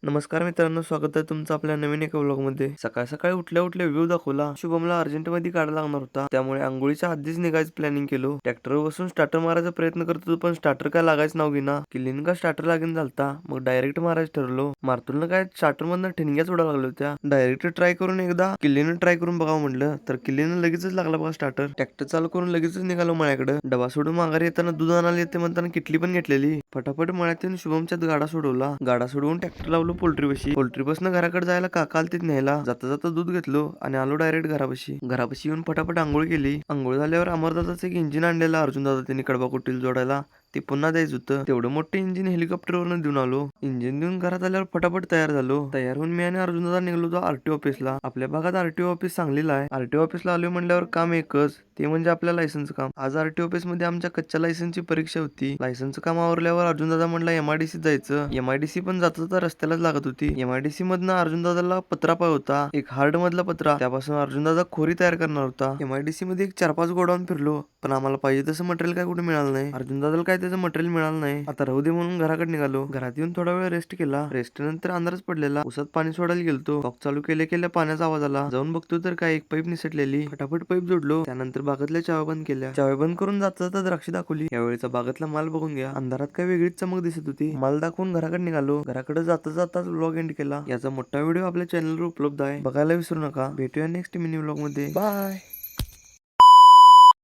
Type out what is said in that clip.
नमस्कार मित्रांनो, स्वागत आहे तुमचं आपल्या नवीन एका व्लॉगमध्ये. सकाळ सकाळी उठल्या उठल्या व्ह्यू दाखवला. शुभमला अर्जंटमध्ये काढायला लागणार होता, त्यामुळे आंघोळीच्या आधीच निघायचं प्लॅनिंग केलो. ट्रॅक्टरवर बसून स्टार्टर मारायचा प्रयत्न करत होतो, पण स्टार्टर काय लागायचं नाव घेईना. किल्लीनं का स्टार्टर लागेन झालता, मग डायरेक्ट मारायचं ठरलो. मारतून काय स्टार्टर मधनं ठिणग्याच उडायला लागल्या होत्या. डायरेक्ट ट्राय करून एकदा किल्लीनं ट्राय करून बघावं म्हटलं, तर किल्लीनं लगेचच लागला बघा स्टार्टर. ट्रॅक्टर चालू करून लगेचच निघालो मळ्याकडे. डबा सोडून माघारी येताना दूध आणायला येते म्हणताना किटली पण घेतलेली. फटाफट मळ्यात येऊन शुभमच्यात गाडा सोडवला. गाडा सोडवून ट्रॅक्टर लावलो पोल्ट्रीपाशी. पोल्ट्रीपासून घराकडे जायला काका आलतीत न्यायला. जाता जाता दूध घेतलो आणि आलो डायरेक्ट घरापाशी. घरापाशी येऊन फटाफट आंघोळ केली. आंघोळ झाल्यावर अमरदादाचं एक इंजिन आणलेलं अर्जुन दादा त्यांनी कडबा कुटीला जोडायला. ते पुन्हा द्यायचं होतं. तेवढं मोठं इंजिन हेलिकॉप्टरवरून देऊन आलो. इंजिन देऊन घरात आल्यावर फटाफट तयार झालो. तयार होऊन मी आणि अर्जुन दादा निघलो होतो आरटीओ ऑफिसला. आपल्या भागात आरटीओ ऑफिस सांगलीला आहे. आरटीओ ऑफिसला आलो म्हणल्यावर काम एकच, ते म्हणजे आपल्या लायसन्स काम. आज आरटीओ ऑफिस मध्ये आमच्या कच्च्या लायसन्सची परीक्षा होती. लायसन्स काम आवरल्यावर अर्जुन दादा म्हणला एमआयडीसी जायचं. एमआयडीसी पण जाता जाता रस्त्यालाच लागत होती. एमआयडीसी मधनं अर्जुन दादाला पत्रा पाय होता, एक हार्ड मधला पत्रा. त्यापासून अर्जुन दादा खोरी तयार करणार होता. एमआयडीसी मध्ये एक 4-5 गोडाऊन फिरलो, पण आम्हाला पाहिजे तसं मटेरियल काय कुठे मिळालं नाही. अर्जुन दादाला काय त्याचं मटेरियल मिळालं नाही. आता राहू दे म्हणून घराकडे निघालो. घरात येऊन थोडा वेळ रेस्ट केला. रेस्ट नंतर अंधारच पडलेला. उसात पाणी सोडायला गेलतो. कॉक चालू केल्या केल्या पाण्याचा आवाज आला. जाऊन बघतो तर काय एक पाईप निसटलेली. फटाफट पाईप जोडलो. त्यानंतर बागातल्या चाव्या बंद केल्या. चाव्या बंद करून जाता जाता द्राक्ष दाखवली. यावेळेचा बागातला माल बघून घ्या. अंधारात काय वेगळीच चमक दिसत होती. माल दाखवून घराकडे निघालो. घराकडे जाता जाताच व्लॉग एंड केला. याचा मोठा व्हिडिओ आपल्या चॅनलवर उपलब्ध आहे, बघायला विसरू नका. भेटूया नेक्स्ट मिनी व्लॉग मध्ये. बाय.